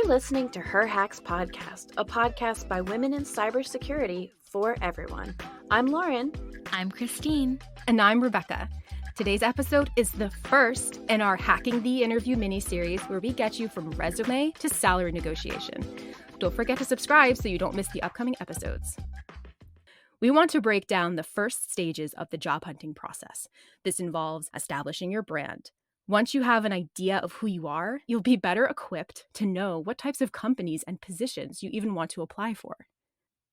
listening to Her Hacks Podcast, a podcast by women in cybersecurity for everyone. I'm Lauren. I'm Christine. And I'm Rebecca. Today's episode is the first in our Hacking the Interview mini-series where we get you from resume to salary negotiation. Don't forget to subscribe so you don't miss the upcoming episodes. We want to break down the first stages of the job hunting process. This involves establishing your brand. Once you have an idea of who you are, you'll be better equipped to know what types of companies and positions you even want to apply for.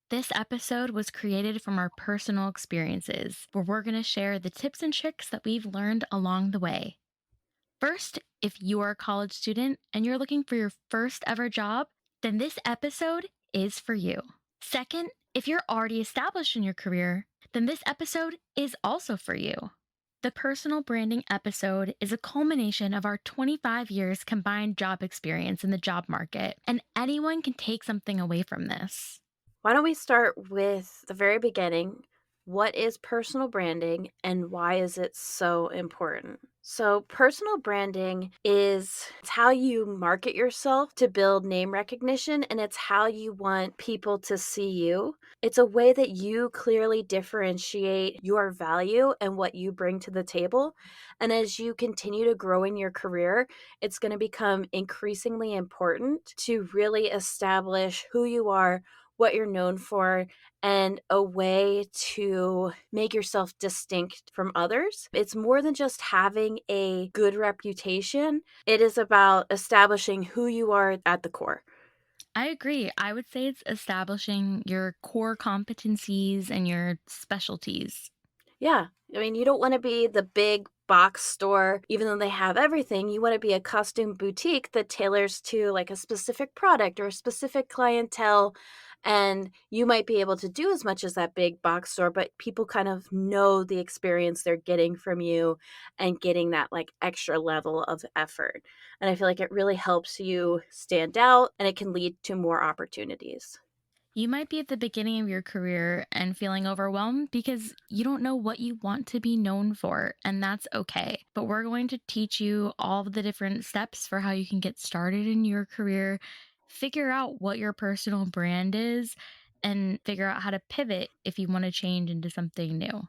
This episode was created from our personal experiences, where we're going to share the tips and tricks that we've learned along the way. First, if you are a college student and you're looking for your first ever job, then this episode is for you. Second, if you're already established in your career, then this episode is also for you. The personal branding episode is a culmination of our 25 years combined job experience in the job market, and anyone can take something away from this. Why don't we start with the very beginning? What is personal branding and why is it so important? So personal branding it's how you market yourself to build name recognition, and it's how you want people to see you. It's a way that you clearly differentiate your value and what you bring to the table. And as you continue to grow in your career, it's going to become increasingly important to really establish who you are, what you're known for, and a way to make yourself distinct from others. It's more than just having a good reputation. It is about establishing who you are at the core. I agree. I would say it's establishing your core competencies and your specialties. Yeah. I mean, you don't want to be the big box store, even though they have everything. You want to be a custom boutique that tailors to like a specific product or a specific clientele. And you might be able to do as much as that big box store, but people kind of know the experience they're getting from you and getting that like extra level of effort. And I feel like it really helps you stand out and it can lead to more opportunities. You might be at the beginning of your career and feeling overwhelmed because you don't know what you want to be known for, and that's okay. But we're going to teach you all of the different steps for how you can get started in your career, figure out what your personal brand is, and figure out how to pivot if you want to change into something new.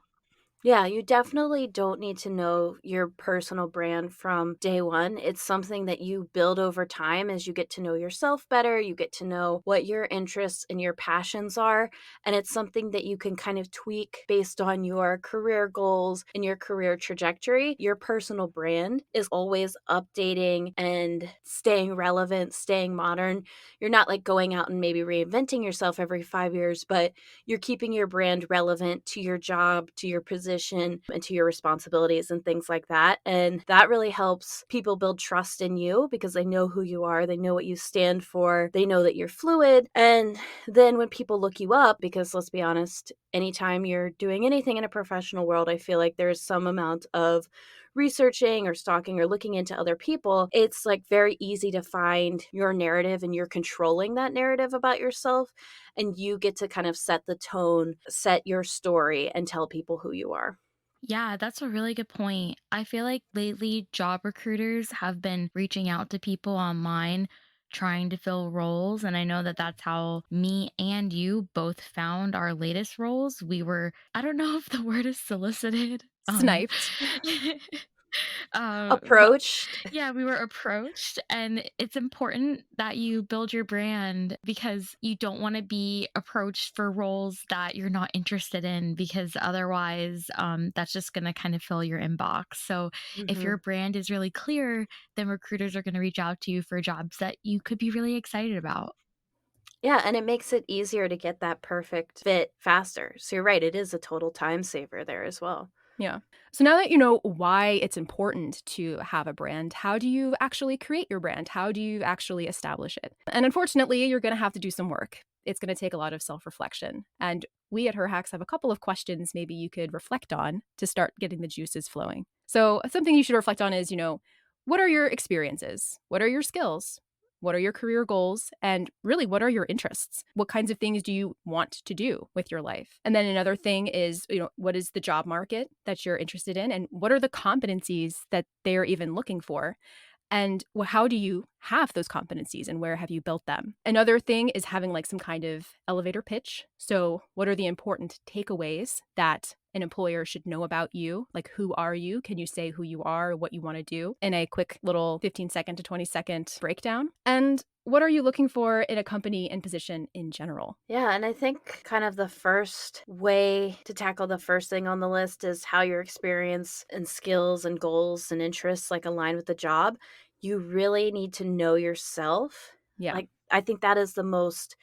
Yeah, you definitely don't need to know your personal brand from day one. It's something that you build over time as you get to know yourself better. You get to know what your interests and your passions are. And it's something that you can kind of tweak based on your career goals and your career trajectory. Your personal brand is always updating and staying relevant, staying modern. You're not like going out and maybe reinventing yourself every 5 years, but you're keeping your brand relevant to your job, to your position, and to your responsibilities and things like that. And that really helps people build trust in you because they know who you are, they know what you stand for, they know that you're fluid. And then when people look you up, because let's be honest, anytime you're doing anything in a professional world, I feel like there's some amount of researching or stalking or looking into other people. It's like very easy to find your narrative and you're controlling that narrative about yourself, and you get to kind of set the tone, set your story, and tell people who you are. Yeah, that's a really good point. I feel like lately job recruiters have been reaching out to people online trying to fill roles. And I know that that's how me and you both found our latest roles. We were, I don't know if the word is solicited. Sniped. But Approached. yeah, we were approached, and it's important that you build your brand because you don't want to be approached for roles that you're not interested in, because otherwise that's just going to kind of fill your inbox. So if your brand is really clear, then recruiters are going to reach out to you for jobs that you could be really excited about. Yeah, and it makes it easier to get that perfect fit faster. So you're right, it is a total time saver there as well. Yeah. So now that you know why it's important to have a brand, how do you actually create your brand? How do you actually establish it? And unfortunately, you're going to have to do some work. It's going to take a lot of self-reflection. And we at HerHacks have a couple of questions maybe you could reflect on to start getting the juices flowing. So something you should reflect on is, what are your experiences? What are your skills? What are your career goals? And really, what are your interests? What kinds of things do you want to do with your life? And then another thing is, what is the job market that you're interested in? And what are the competencies that they're even looking for? And how do you have those competencies and where have you built them? Another thing is having like some kind of elevator pitch. So, what are the important takeaways that an employer should know about you? Like, who are you? Can you say who you are, what you want to do in a quick little 15-second to 20-second breakdown? And what are you looking for in a company and position in general? Yeah, and I think kind of the first way to tackle the first thing on the list is how your experience and skills and goals and interests like align with the job. You really need to know yourself. Yeah. Like I think that is the most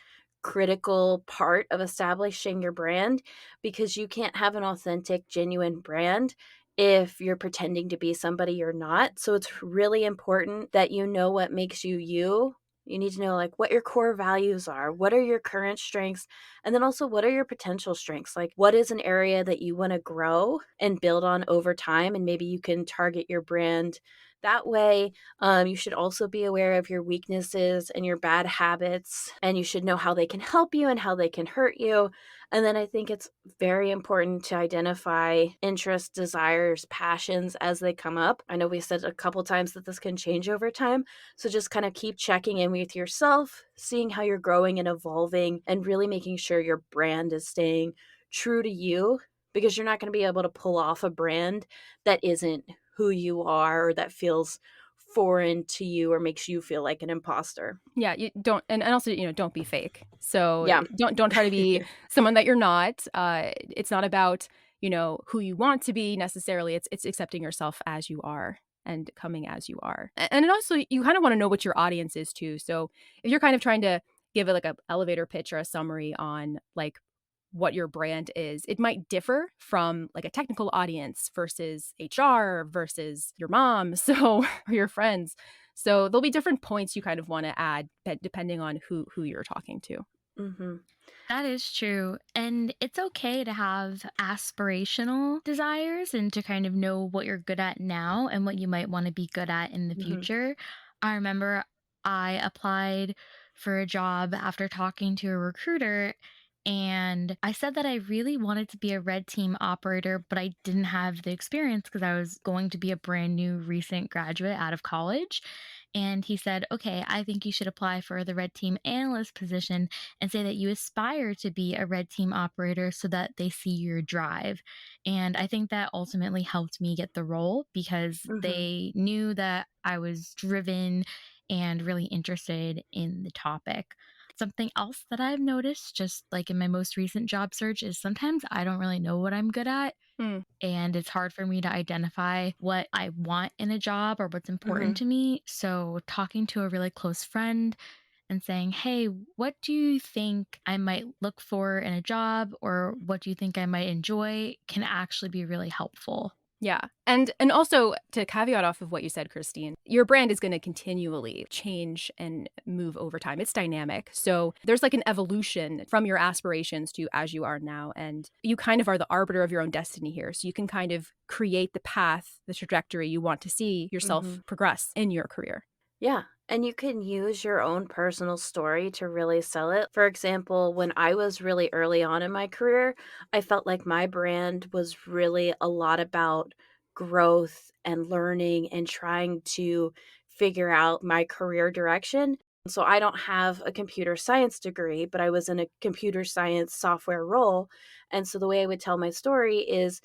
critical part of establishing your brand because you can't have an authentic, genuine brand if you're pretending to be somebody you're not. So it's really important that you know what makes you you. You need to know like what your core values are, what are your current strengths, and then also what are your potential strengths? Like what is an area that you want to grow and build on over time and maybe you can target your brand that way. You should also be aware of your weaknesses and your bad habits, and you should know how they can help you and how they can hurt you. And then I think it's very important to identify interests, desires, passions as they come up. I know we said a couple times that this can change over time. So just kind of keep checking in with yourself, seeing how you're growing and evolving, and really making sure your brand is staying true to you because you're not going to be able to pull off a brand that isn't who you are or that feels foreign to you or makes you feel like an imposter. Yeah, you don't, and also, don't be fake. So Yeah. don't try to be someone that you're not. It's not about, who you want to be necessarily. It's accepting yourself as you are and coming as you are. And then also you kind of want to know what your audience is too. So if you're kind of trying to give it like a elevator pitch or a summary on like what your brand is, it might differ from like a technical audience versus HR versus your mom, so or your friends. So there'll be different points you kind of want to add depending on who you're talking to. Hmm. That is true. And it's okay to have aspirational desires and to kind of know what you're good at now and what you might want to be good at in the Hmm. future. I remember I applied for a job after talking to a recruiter. And I said that I really wanted to be a red team operator, but I didn't have the experience because I was going to be a brand new recent graduate out of college. And he said, okay, I think you should apply for the red team analyst position and say that you aspire to be a red team operator so that they see your drive. And I think that ultimately helped me get the role because Hmm. they knew that I was driven and really interested in the topic. Something else that I've noticed, just like in my most recent job search, is sometimes I don't really know what I'm good at. Hmm. And it's hard for me to identify what I want in a job or what's important Hmm. to me. So, talking to a really close friend and saying, "Hey, what do you think I might look for in a job or what do you think I might enjoy?" can actually be really helpful. Yeah. And also to caveat off of what you said, Christine, your brand is going to continually change and move over time. It's dynamic. So there's like an evolution from your aspirations to as you are now. And you kind of are the arbiter of your own destiny here. So you can kind of create the path, the trajectory you want to see Hmm. yourself progress in your career. Yeah. And you can use your own personal story to really sell it. For example, when I was really early on in my career, I felt like my brand was really a lot about growth and learning and trying to figure out my career direction. So I don't have a computer science degree, but I was in a computer science software role. And so the way I would tell my story is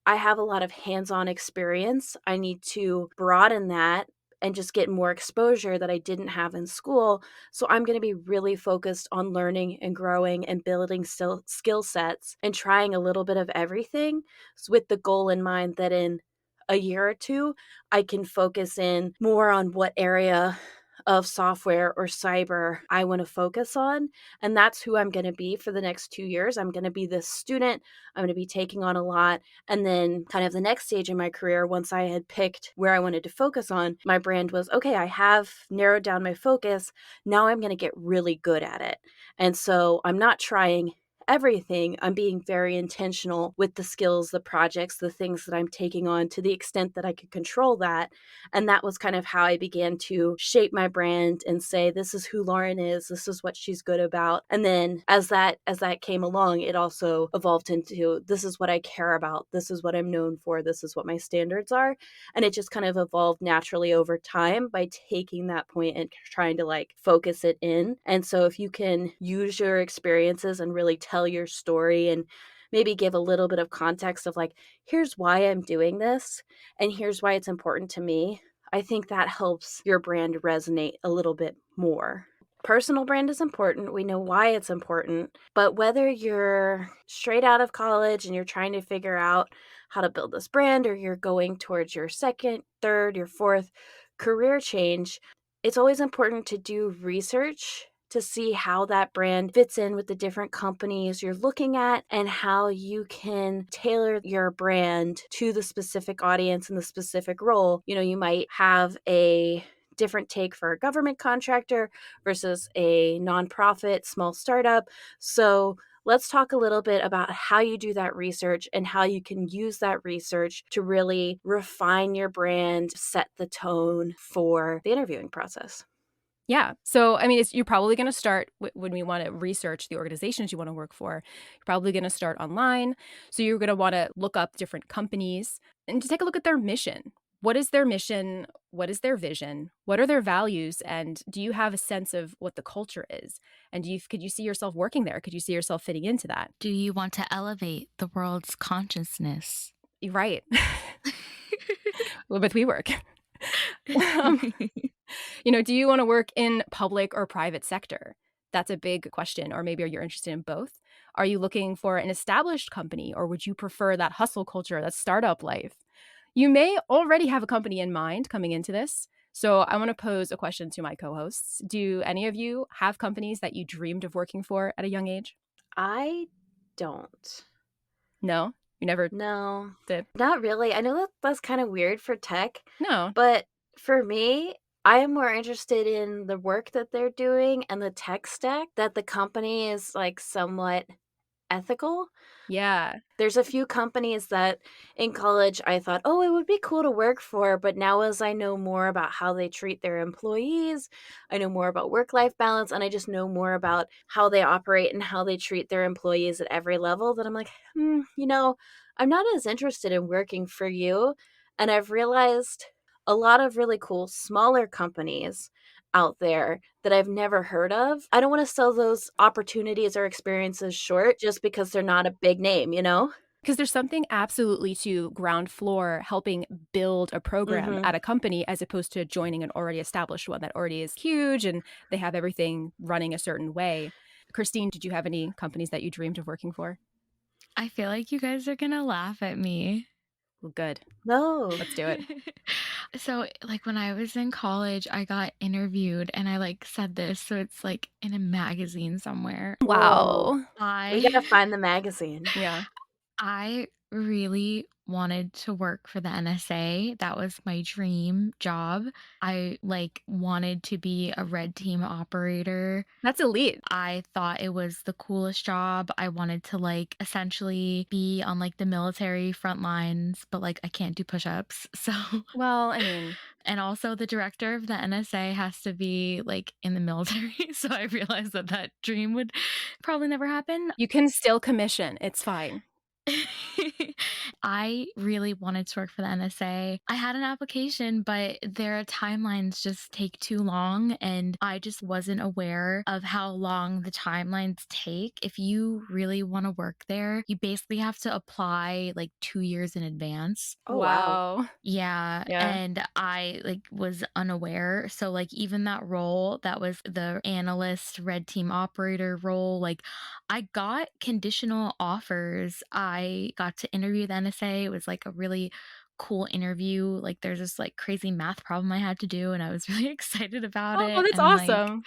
I have a lot of hands-on experience. I need to broaden that and just get more exposure that I didn't have in school. So I'm going to be really focused on learning and growing and building skill sets and trying a little bit of everything with the goal in mind that in a year or two, I can focus in more on what area of software or cyber I want to focus on. And that's who I'm going to be for the next 2 years. I'm going to be this student. I'm going to be taking on a lot. And then, kind of the next stage in my career, once I had picked where I wanted to focus on, my brand was okay, I have narrowed down my focus. Now I'm going to get really good at it. And so I'm not trying everything, I'm being very intentional with the skills, the projects, the things that I'm taking on to the extent that I could control that. And that was kind of how I began to shape my brand and say, this is who Lauren is, this is what she's good about. And then as that came along, it also evolved into, this is what I care about, this is what I'm known for, this is what my standards are. And it just kind of evolved naturally over time by taking that point and trying to like focus it in. And so if you can use your experiences and really tell your story and maybe give a little bit of context of like, here's why I'm doing this and here's why it's important to me, I think that helps your brand resonate a little bit more. Personal brand is important. We know why it's important. But whether you're straight out of college and you're trying to figure out how to build this brand, or you're going towards your second, third, your fourth career change, it's always important to do research to see how that brand fits in with the different companies you're looking at and how you can tailor your brand to the specific audience and the specific role. You know, you might have a different take for a government contractor versus a nonprofit, small startup. So let's talk a little bit about how you do that research and how you can use that research to really refine your brand, set the tone for the interviewing process. Yeah. So, I mean, you're probably going to start when we want to research the organizations you want to work for. You're probably going to start online. So, you're going to want to look up different companies and to take a look at their mission. What is their mission? What is their vision? What are their values? And do you have a sense of what the culture is? And could you see yourself working there? Could you see yourself fitting into that? Do you want to elevate the world's consciousness? You're right. With WeWork. Do you want to work in public or private sector? That's a big question. Or maybe you're interested in both. Are you looking for an established company, or would you prefer that hustle culture, that startup life? You may already have a company in mind coming into this. So I want to pose a question to my co-hosts. Do any of you have companies that you dreamed of working for at a young age? I don't. No? You never No, did? not really. I know that that's kind of weird for tech, No. but for me, I am more interested in the work that they're doing and the tech stack, that the company is like somewhat ethical. Yeah. There's a few companies that in college I thought, oh, it would be cool to work for. But now, as I know more about how they treat their employees, I know more about work life balance, and I just know more about how they operate and how they treat their employees at every level, that I'm like, I'm not as interested in working for you. And I've realized a lot of really cool smaller companies out there that I've never heard of. I don't want to sell those opportunities or experiences short just because they're not a big name, you know? Because there's something absolutely to ground floor helping build a program Mm-hmm. at a company as opposed to joining an already established one that already is huge and they have everything running a certain way. Christine, did you have any companies that you dreamed of working for? I feel like you guys are going to laugh at me. Well, good. No. Let's do it. So, like, when I was in college, I got interviewed and I like said this, so it's like in a magazine somewhere. Whoa. Wow. We gotta find the magazine. Yeah. I really wanted to work for the NSA. That was my dream job. I like wanted to be a red team operator. That's elite. I thought it was the coolest job. I wanted to like essentially be on like the military front lines, but like I can't do push-ups. So Well, I mean, and also the director of the NSA has to be like in the military. So I realized that that dream would probably never happen. you can still commission. It's fine. I really wanted to work for the NSA. I had an application, but their timelines just take too long. And I just wasn't aware of how long the timelines take. If you really want to work there, you basically have to apply like 2 years in advance. Oh, wow. Wow. Yeah, Yeah. and I like was unaware. So like even that role that was the analyst red team operator role, like I got conditional offers. I got to interview the NSA. It was like a really cool interview. Like there's this like crazy math problem I had to do and I was really excited about Oh, it that's and like awesome.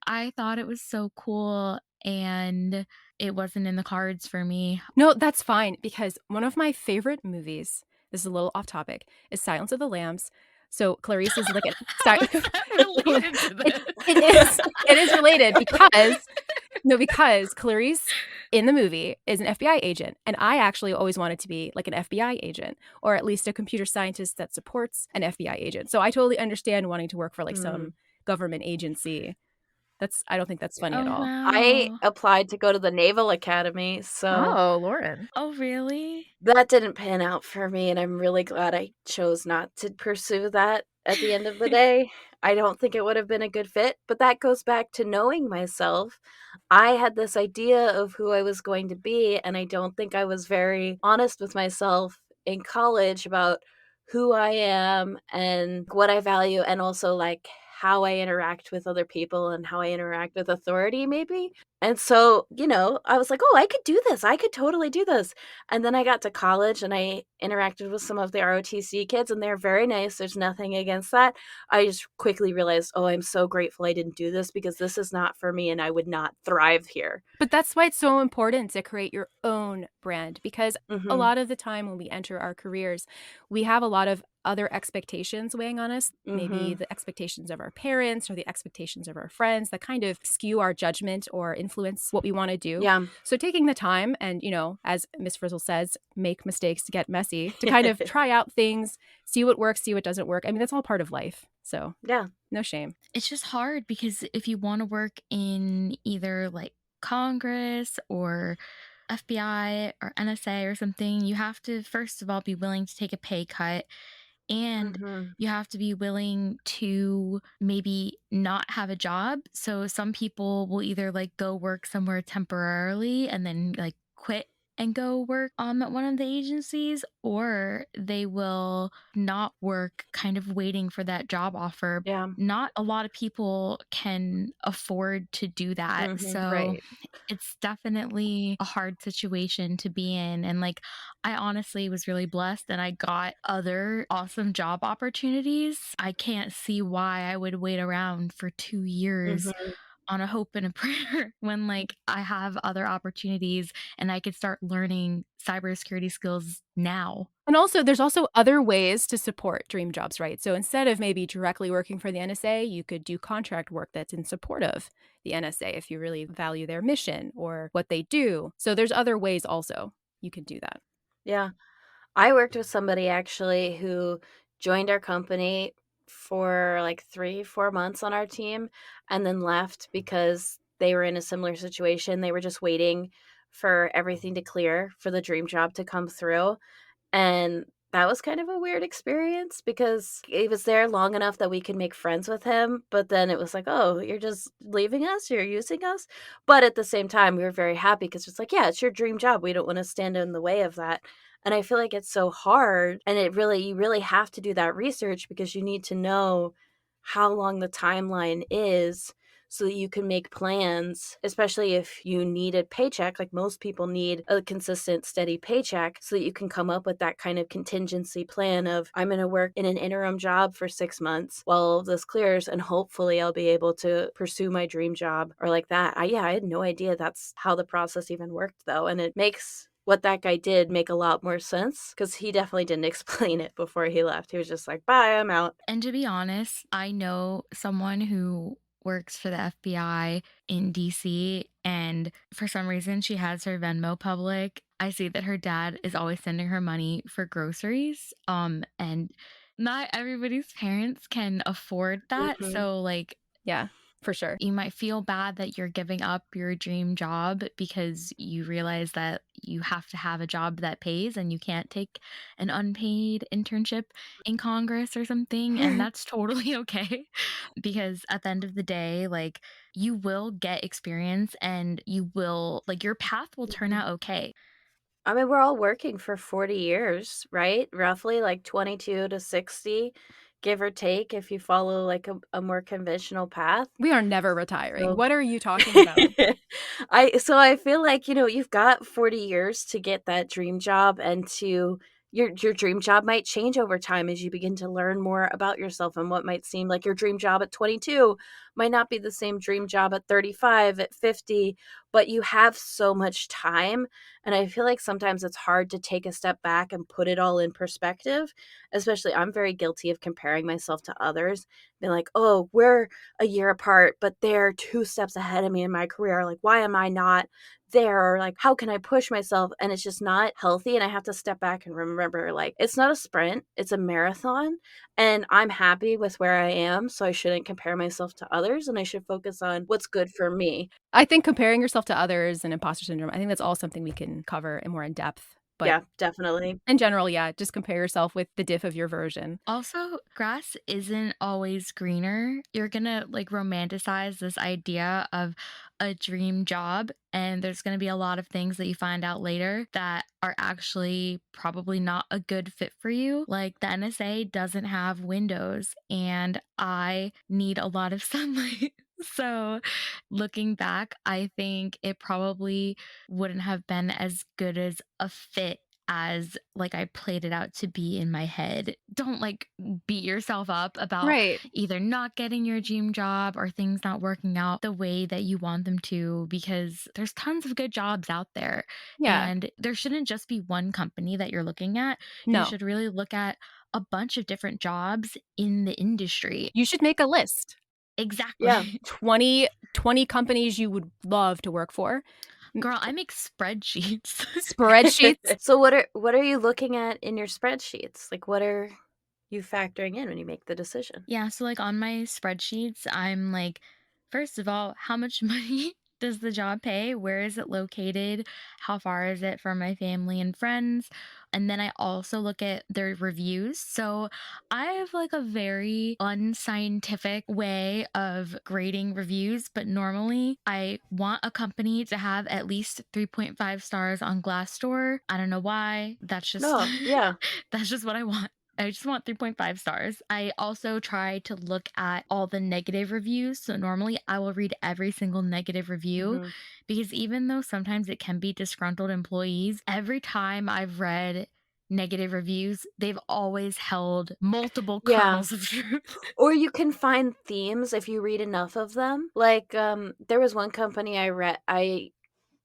I thought it was so cool and it wasn't in the cards for me. No, that's fine because one of my favorite movies, this is a little off topic, is Silence of the Lambs. So Clarice is like How is that related to this? it is related because Clarice in the movie is an FBI agent. And I actually always wanted to be like an FBI agent, or at least a computer scientist that supports an FBI agent. So I totally understand wanting to work for like Mm. some government agency. I don't think that's funny at Oh, all. I wow. applied to go to the Naval Academy, so Oh, Lauren. Oh, really? that didn't pan out for me, and I'm really glad I chose not to pursue that at the end of the day. I don't think it would have been a good fit, but that goes back to knowing myself. I had this idea of who I was going to be, and I don't think I was very honest with myself in college about who I am and what I value, and also like how I interact with other people and how I interact with authority, maybe. And so, I was like, oh, I could do this. I could totally do this. And then I got to college and I interacted with some of the ROTC kids, and they're very nice. There's nothing against that. I just quickly realized, oh, I'm so grateful I didn't do this because this is not for me and I would not thrive here. But that's why it's so important to create your own brand, because a Mhm. lot of the time when we enter our careers, we have a lot of other expectations weighing on us, maybe Mhm. the expectations of our parents or the expectations of our friends that kind of skew our judgment or influence what we want to do. Yeah. So taking the time and, as Miss Frizzle says, make mistakes to get messy, to kind of try out things, see what works, see what doesn't work. I mean, that's all part of life. So Yeah. no shame. It's just hard because if you want to work in either like Congress or FBI or NSA or something, you have to first of all be willing to take a pay cut, and Mhm. you have to be willing to maybe not have a job. So some people will either like go work somewhere temporarily and then like quit and go work at one of the agencies, or they will not work kind of waiting for that job offer. Yeah. Not a lot of people can afford to do that. Mhm. So Right. it's definitely a hard situation to be in. And like, I honestly was really blessed and I got other awesome job opportunities. I can't see why I would wait around for 2 years Mhm. on a hope and a prayer when like I have other opportunities and I could start learning cybersecurity skills now. And also, there's also other ways to support dream jobs, right? So instead of maybe directly working for the NSA, you could do contract work that's in support of the NSA if you really value their mission or what they do. So there's other ways also you can do that. Yeah. I worked with somebody actually who joined our company for like 3, 4 months on our team and then left because they were in a similar situation. They were just waiting for everything to clear for the dream job to come through. And that was kind of a weird experience because he was there long enough that we could make friends with him, but then it was like, "Oh, you're just leaving us? You're using us?" But at the same time, we were very happy because it's like, "Yeah, it's your dream job. We don't wanna stand in the way of that." And I feel like it's so hard, and you really have to do that research because you need to know how long the timeline is so that you can make plans, especially if you need a paycheck, like most people need a consistent, steady paycheck, so that you can come up with that kind of contingency plan of, I'm going to work in an interim job for 6 months while all of this clears, and hopefully I'll be able to pursue my dream job or like that. I had no idea that's how the process even worked, though. And it makes what that guy did make a lot more sense because he definitely didn't explain it before he left. He was just like, bye, I'm out. And to be honest, I know someone who works for the FBI in DC, and for some reason she has her Venmo public. I see that her dad is always sending her money for groceries. And not everybody's parents can afford that. Hmm. So like Yeah, for sure. you might feel bad that you're giving up your dream job because you realize that you have to have a job that pays and you can't take an unpaid internship in Congress or something. And that's totally okay because at the end of the day, like you will get experience and you will, like, your path will turn out okay. I mean, we're all working for 40 years, right? Roughly like 22 to 60, give or take, if you follow like a more conventional path. We are never retiring. So What are you talking about? I feel like, you've got 40 years to get that dream job and to your dream job might change over time as you begin to learn more about yourself, and what might seem like your dream job at 22 might not be the same dream job at 35, at 50, but you have so much time. And I feel like sometimes it's hard to take a step back and put it all in perspective. Especially, I'm very guilty of comparing myself to others, being like, oh, we're a year apart, but they're 2 steps ahead of me in my career. Like, why am I not there? Or like, how can I push myself? And it's just not healthy. And I have to step back and remember, like, it's not a sprint, it's a marathon. And I'm happy with where I am. So I shouldn't compare myself to others, and I should focus on what's good for me. I think comparing yourself to others and imposter syndrome, I think that's all something we can cover in more in depth. But Yeah, definitely. in general, yeah, just compare yourself with the diff of your version. Also, grass isn't always greener. You're gonna like romanticize this idea of a dream job, and there's gonna be a lot of things that you find out later that are actually probably not a good fit for you. Like the NSA doesn't have windows, and I need a lot of sunlight. So, looking back, I think it probably wouldn't have been as good as a fit as like I played it out to be in my head. Don't like beat yourself up about Right. either not getting your dream job or things not working out the way that you want them to, because there's tons of good jobs out there. Yeah. And there shouldn't just be one company that you're looking at. You No. should really look at a bunch of different jobs in the industry. You should make a list. Yeah. Exactly. 20 companies you would love to work for. M Girl, I make spreadsheets. Spreadsheets. So what are you looking at in your spreadsheets? Like, what are you factoring in when you make the decision? Yeah, so like on my spreadsheets, I'm like, first of all, how much money does the job pay? Where is it located? How far is it from my family and friends? And then I also look at their reviews. So I have like a very unscientific way of grading reviews, but normally I want a company to have at least 3.5 stars on Glassdoor. I don't know why. That's just No, yeah. that's just what I want. I just want 3.5 stars. I also try to look at all the negative reviews. So normally I will read every single negative review Mhm. because even though sometimes it can be disgruntled employees, every time I've read negative reviews, they've always held multiple Yeah. kernels of truth. Or you can find themes if you read enough of them. Like, there was one company I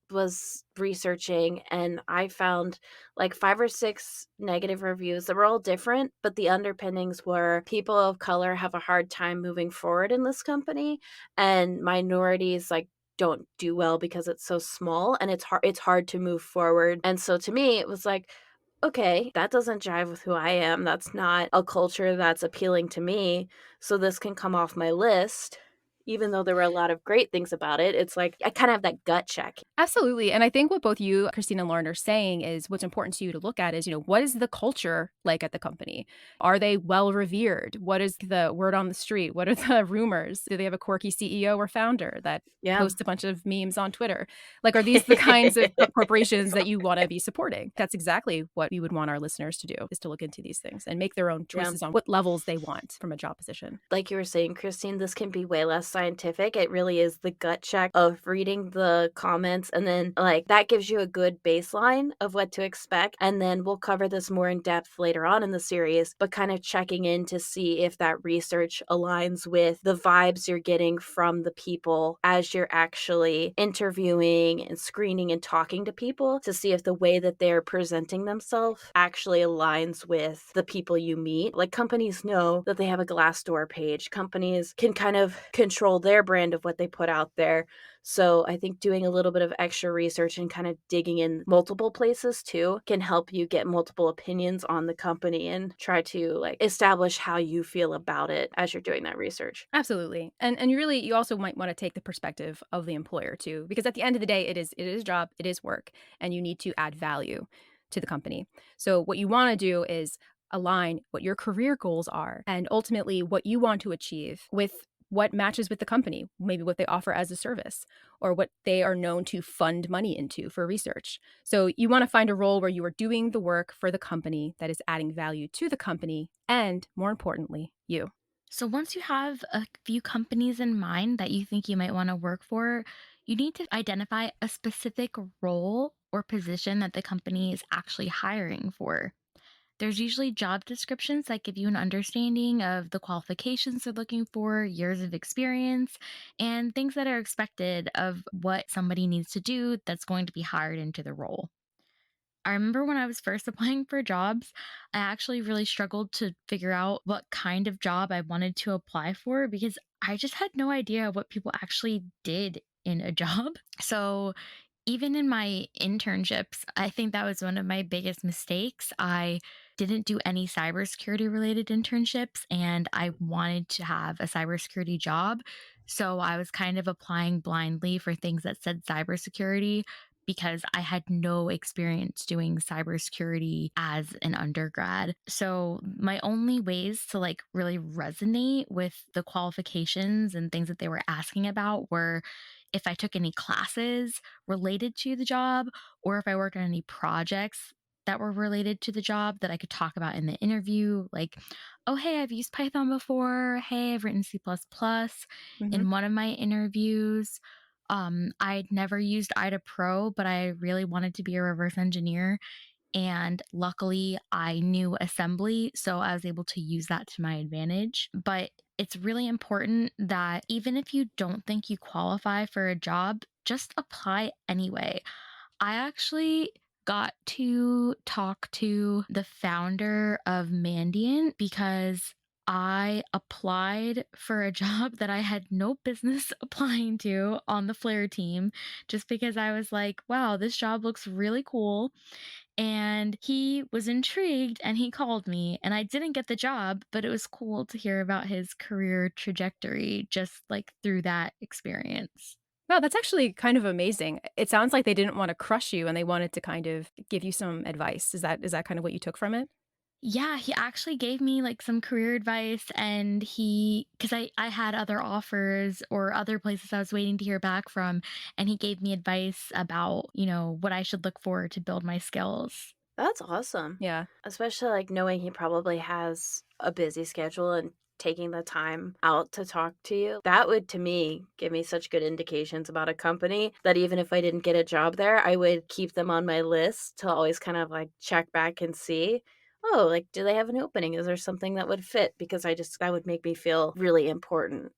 was researching, and I found like 5 or 6 negative reviews that were all different, but the underpinnings were people of color have a hard time moving forward in this company, and minorities, like, don't do well because it's so small and it's hard to move forward. And so to me, it was like, okay, that doesn't jive with who I am. That's not a culture that's appealing to me. So this can come off my list. Even though there were a lot of great things about it, it's like I kind of have that gut check. Absolutely. And I think what both you, Christine, and Lauren are saying is what's important to you to look at is, what is the culture like at the company? Are they well revered? What is the word on the street? What are the rumors? Do they have a quirky CEO or founder that Yeah. posts a bunch of memes on Twitter? Like, are these the kinds of corporations that you want to be supporting? That's exactly what we would want our listeners to do, is to look into these things and make their own Yeah. choices on what levels they want from a job position. Like you were saying, Christine, this can be way less scientific. It really is the gut check of reading the comments, and then like that gives you a good baseline of what to expect. And then we'll cover this more in depth later on in the series, but kind of checking in to see if that research aligns with the vibes you're getting from the people as you're actually interviewing and screening and talking to people, to see if the way that they're presenting themselves actually aligns with the people you meet. Like, companies know that they have a Glassdoor page. Companies can kind of control their brand of what they put out there. So I think doing a little bit of extra research and kind of digging in multiple places too can help you get multiple opinions on the company and try to like establish how you feel about it as you're doing that research. Absolutely. And you also might want to take the perspective of the employer too, because at the end of the day, it is job, it is work, and you need to add value to the company. So what you want to do is align what your career goals are and ultimately what you want to achieve with what matches with the company, maybe what they offer as a service or what they are known to fund money into for research. So you want to find a role where you are doing the work for the company that is adding value to the company and, more importantly, you. So once you have a few companies in mind that you think you might want to work for, you need to identify a specific role or position that the company is actually hiring for. There's usually job descriptions that give you an understanding of the qualifications they're looking for, years of experience, and things that are expected of what somebody needs to do that's going to be hired into the role. I remember when I was first applying for jobs, I actually really struggled to figure out what kind of job I wanted to apply for because I just had no idea what people actually did in a job. So, even in my internships, I think that was one of my biggest mistakes. I didn't do any cybersecurity related internships and I wanted to have a cybersecurity job. So I was kind of applying blindly for things that said cybersecurity because I had no experience doing cybersecurity as an undergrad. So my only ways to like really resonate with the qualifications and things that they were asking about were if I took any classes related to the job or if I worked on any projects that were related to the job that I could talk about in the interview. Like, oh, hey, I've used Python before. Hey, I've written C. Mhm. In one of my interviews, I'd never used IDA Pro, but I really wanted to be a reverse engineer. And luckily, I knew assembly, so I was able to use that to my advantage. But it's really important that even if you don't think you qualify for a job, just apply anyway. I actually got to talk to the founder of Mandiant because I applied for a job that I had no business applying to on the Flare team just because I was like, wow, this job looks really cool. And he was intrigued and he called me, and I didn't get the job, but it was cool to hear about his career trajectory just like through that experience. Wow, that's actually kind of amazing. It sounds like they didn't wanna crush you and they wanted to kind of give you some advice. Is that kind of what you took from it? Yeah, he actually gave me like some career advice and cuz I had other offers or other places I was waiting to hear back from and he gave me advice about, what I should look for to build my skills. That's awesome. Yeah. Especially, like, knowing he probably has a busy schedule and taking the time out to talk to you. That would, to me, give me such good indications about a company that even if I didn't get a job there, I would keep them on my list to always kind of, like, check back and see, "Oh, like, do they have an opening? Is there something that would fit?" Because that would make me feel really important.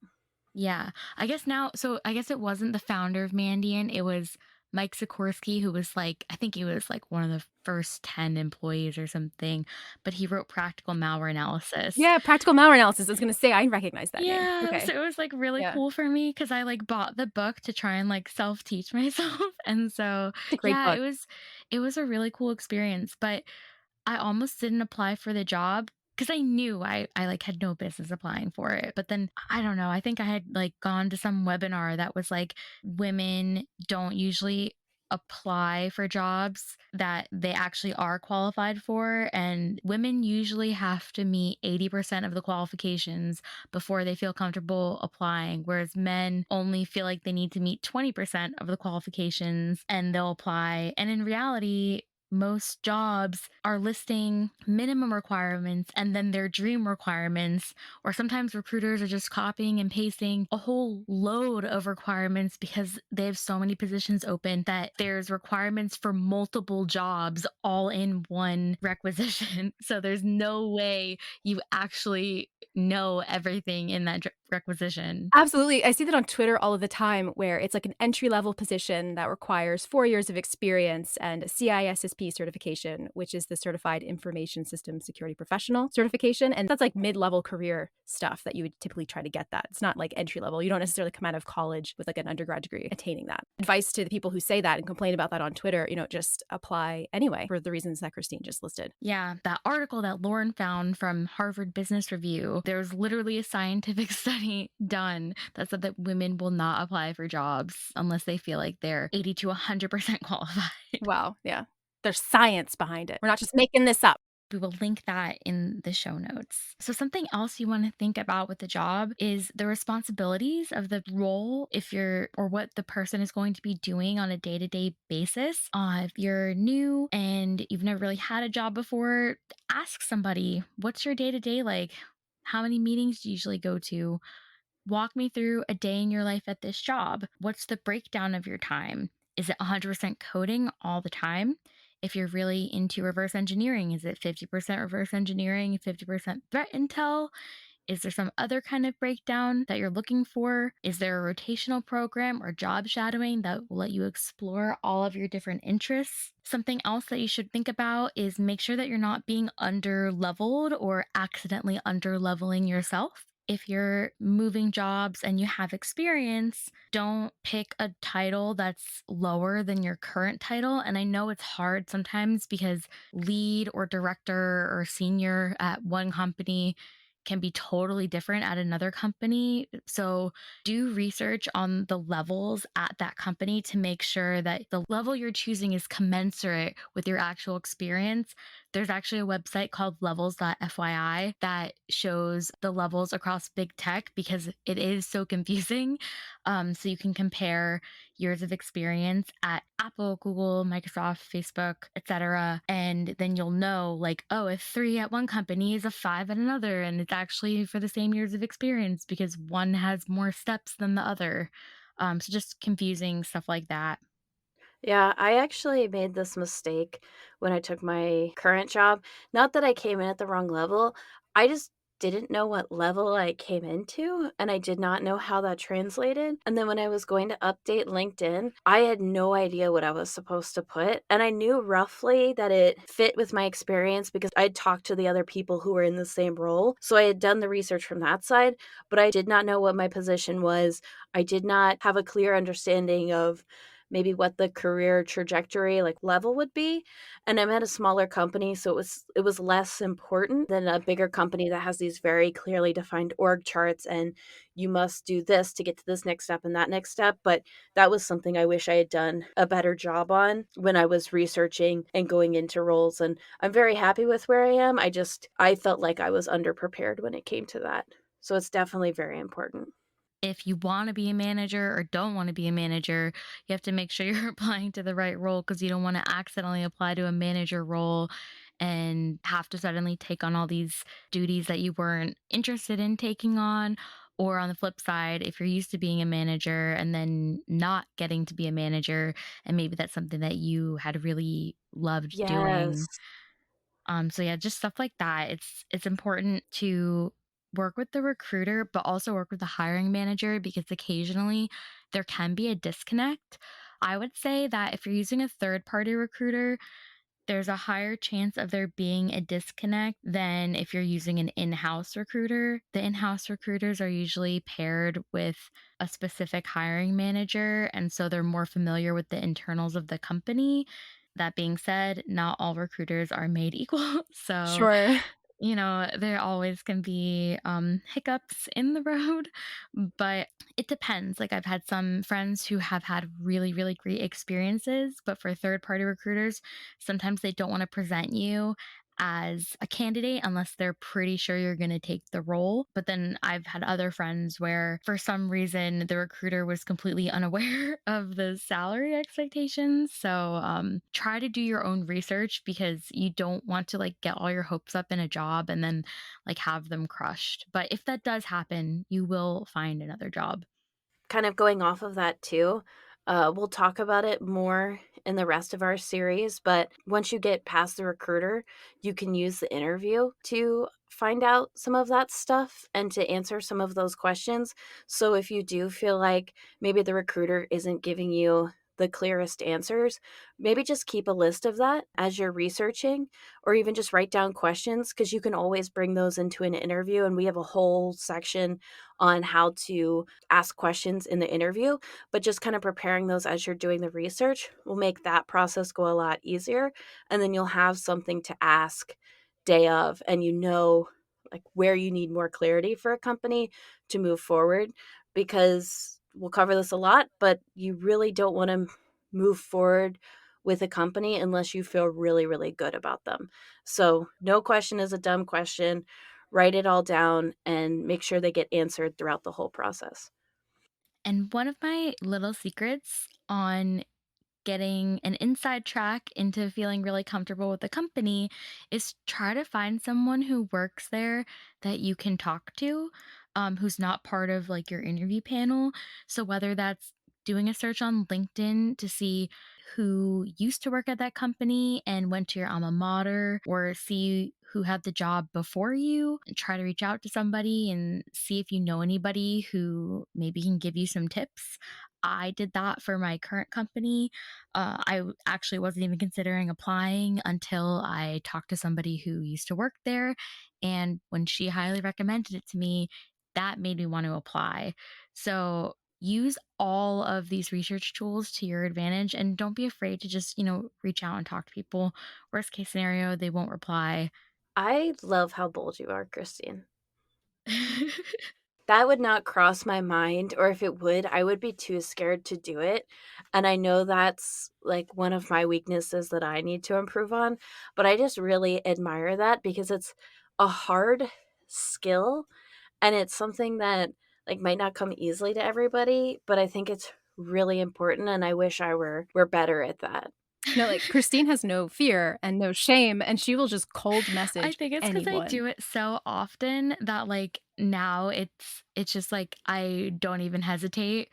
Yeah. I guess it wasn't the founder of Mandiant. It was Mike Sikorsky, who was like, I think he was like one of the first 10 employees or something, but he wrote Practical Malware Analysis. Yeah, practical malware analysis. I was gonna say, I recognize that name. Yeah. Okay. So it was like really Yeah. cool for me because I like bought the book to try and like self teach myself. And so, It's a great yeah, book. it was a really cool experience. But I almost didn't apply for the job because I knew I like had no business applying for it. But then I don't know, I think I had like gone to some webinar that was like women don't usually apply for jobs that they actually are qualified for and women usually have to meet 80% of the qualifications before they feel comfortable applying whereas men only feel like they need to meet 20% of the qualifications and they'll apply and in reality most jobs are listing minimum requirements and then their dream requirements, or sometimes recruiters are just copying and pasting a whole load of requirements because they have so many positions open that there's requirements for multiple jobs all in one requisition. So there's no way you actually know everything in that requisition. Absolutely. I see that on Twitter all of the time where it's like an entry-level position that requires 4 years of experience and a CISSP certification, which is the Certified Information System Security Professional certification, and that's like mid-level career stuff that you would typically try to get that. It's not like entry level. You don't necessarily come out of college with like an undergrad degree attaining that. Advice to the people who say that and complain about that on Twitter, just apply anyway for the reasons that Christine just listed. Yeah, that article that Lauren found from Harvard Business Review, there was literally a scientific study done that said that women will not apply for jobs unless they feel like they're 80 to 100% qualified. Wow. Yeah. There's science behind it. We're not just making this up. We will link that in the show notes. So, something else you want to think about with the job is the responsibilities of the role or what the person is going to be doing on a day to day basis. If you're new and you've never really had a job before, ask somebody, what's your day to day like? How many meetings do you usually go to? Walk me through a day in your life at this job. What's the breakdown of your time? Is it 100% coding all the time? If you're really into reverse engineering, is it 50% reverse engineering, 50% threat intel? Is there some other kind of breakdown that you're looking for? Is there a rotational program or job shadowing that will let you explore all of your different interests? Something else that you should think about is make sure that you're not being under leveled or accidentally under leveling yourself. If you're moving jobs and you have experience, don't pick a title that's lower than your current title. And I know it's hard sometimes because lead or director or senior at one company can be totally different at another company. So, do research on the levels at that company to make sure that the level you're choosing is commensurate with your actual experience. There's actually a website called levels.fyi that shows the levels across big tech because it is so confusing. So, you can compare years of experience at Apple, Google, Microsoft, Facebook, etc. And then you'll know, like, oh, a 3 at one company is a 5 at another. And it's actually for the same years of experience because one has more steps than the other. So just confusing stuff like that. Yeah, I actually made this mistake when I took my current job. Not that I came in at the wrong level, I just didn't know what level I came into, and I did not know how that translated. And then when I was going to update LinkedIn, I had no idea what I was supposed to put. And I knew roughly that it fit with my experience because I'd talked to the other people who were in the same role. So I had done the research from that side, but I did not know what my position was. I did not have a clear understanding of maybe what the career trajectory like level would be. And I'm at a smaller company, so it was less important than a bigger company that has these very clearly defined org charts and you must do this to get to this next step and that next step. But that was something I wish I had done a better job on when I was researching and going into roles. And I'm very happy with where I am. I felt like I was underprepared when it came to that. So it's definitely very important. If you want to be a manager or don't want to be a manager, you have to make sure you're applying to the right role because you don't want to accidentally apply to a manager role and have to suddenly take on all these duties that you weren't interested in taking on. Or on the flip side, if you're used to being a manager and then not getting to be a manager, and maybe that's something that you had really loved doing. Yes. So yeah, just stuff like that. It's important to work with the recruiter, but also work with the hiring manager because occasionally there can be a disconnect. I would say that if you're using a third party recruiter, there's a higher chance of there being a disconnect than if you're using an in house recruiter. The in house recruiters are usually paired with a specific hiring manager, and so they're more familiar with the internals of the company. That being said, not all recruiters are made equal. So Sure. there always can be hiccups in the road, but it depends. Like, I've had some friends who have had really, really great experiences, but for third party recruiters, sometimes they don't want to present you as a candidate unless they're pretty sure you're going to take the role. But then I've had other friends where, for some reason, the recruiter was completely unaware of the salary expectations. So try to do your own research because you don't want to like get all your hopes up in a job and then like have them crushed. But if that does happen, you will find another job. Kind of going off of that too, we'll talk about it more in the rest of our series, but once you get past the recruiter, you can use the interview to find out some of that stuff and to answer some of those questions. So if you do feel like maybe the recruiter isn't giving you the clearest answers, maybe just keep a list of that as you're researching, or even just write down questions because you can always bring those into an interview. And we have a whole section on how to ask questions in the interview, but just kind of preparing those as you're doing the research will make that process go a lot easier. And then you'll have something to ask day of, and like where you need more clarity for a company to move forward. Because we'll cover this a lot, but you really don't want to move forward with a company unless you feel really, really good about them. So, no question is a dumb question. Write it all down and make sure they get answered throughout the whole process. And one of my little secrets on getting an inside track into feeling really comfortable with the company is try to find someone who works there that you can talk to, who's not part of like your interview panel. So whether that's doing a search on LinkedIn to see who used to work at that company and went to your alma mater, or see who had the job before you and try to reach out to somebody and see if you know anybody who maybe can give you some tips. I did that for my current company. Actually wasn't even considering applying until I talked to somebody who used to work there. And when she highly recommended it to me, that made me want to apply. So use all of these research tools to your advantage and don't be afraid to just, reach out and talk to people. Worst case scenario, they won't reply. I love how bold you are, Christine. That would not cross my mind, or if it would, I would be too scared to do it. And I know that's like one of my weaknesses that I need to improve on, but I just really admire that because it's a hard skill and it's something that like might not come easily to everybody, but I think it's really important and I wish I were better at that. No, like, Christine has no fear and no shame, and she will just cold I message think it's because I anyone. do it so often that, like, now it's just like I don't even hesitate,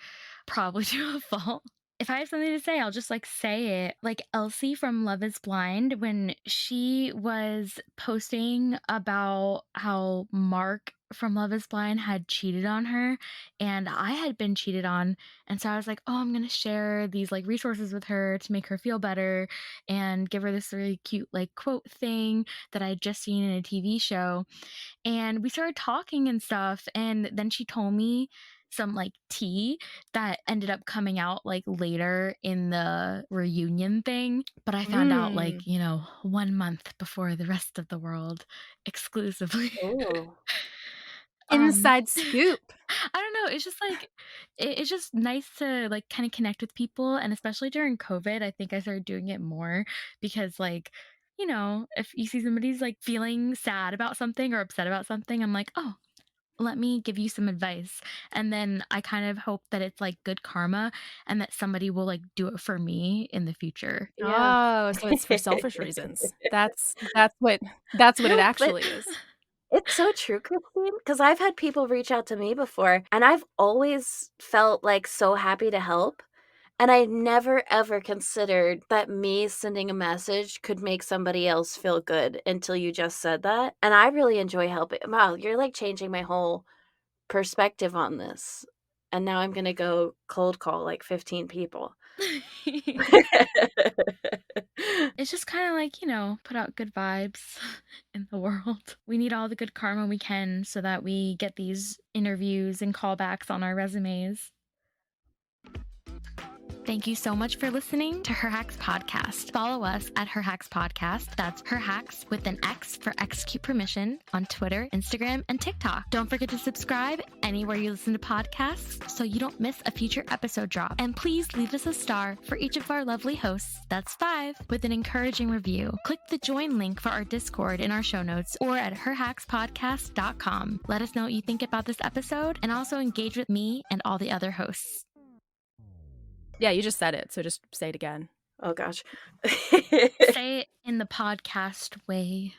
probably to a fault. If I have something to say, I'll just, like, say it. Like, Elsie from Love is Blind, when she was posting about how Mark from Love is Blind had cheated on her, and I had been cheated on, and so I was like, "Oh, I'm gonna share these, like, resources with her to make her feel better and give her this really cute, like, quote thing that I had just seen in a TV show." And we started talking and stuff. And then she told me some like tea that ended up coming out like later in the reunion thing. But I found out like, Mm. 1 month before the rest of the world exclusively. Oh. um, Inside scoop. I don't know. It's just like it's just nice to like kind of connect with people, and especially during COVID, I think I started doing it more because like if you see somebody's like feeling sad about something or upset about something, I'm like, oh, let me give you some advice. And then I kind of hope that it's like good karma and that somebody will like do it for me in the future. Yeah. Oh, so it's for selfish reasons. That's what it No, but actually is. it's so true, Christine, because I've had people reach out to me before, and I've always felt, like, so happy to help, and I never ever considered that me sending a message could make somebody else feel good until you just said that, and I really enjoy helping. Wow, you're, like, changing my whole perspective on this, and now I'm gonna go cold call, like, 15 people. It's just kind of like, put out good vibes in the world. We need all the good karma we can so that we get these interviews and callbacks on our resumes. Thank you so much for listening to Her Hacks Podcast. Follow us at Her Hacks Podcast. That's Her Hacks with an X for execute permission on Twitter, Instagram, and TikTok. Don't forget to subscribe anywhere you listen to podcasts so you don't miss a future episode drop. And please leave us a star for each of our lovely hosts, that's 5, with an encouraging review. Click the join link for our Discord in our show notes or at herhackspodcast.com. Let us know what you think about this episode and also engage with me and all the other hosts. Yeah, you just said it, so just say it again. Oh gosh. Say it in the podcast way.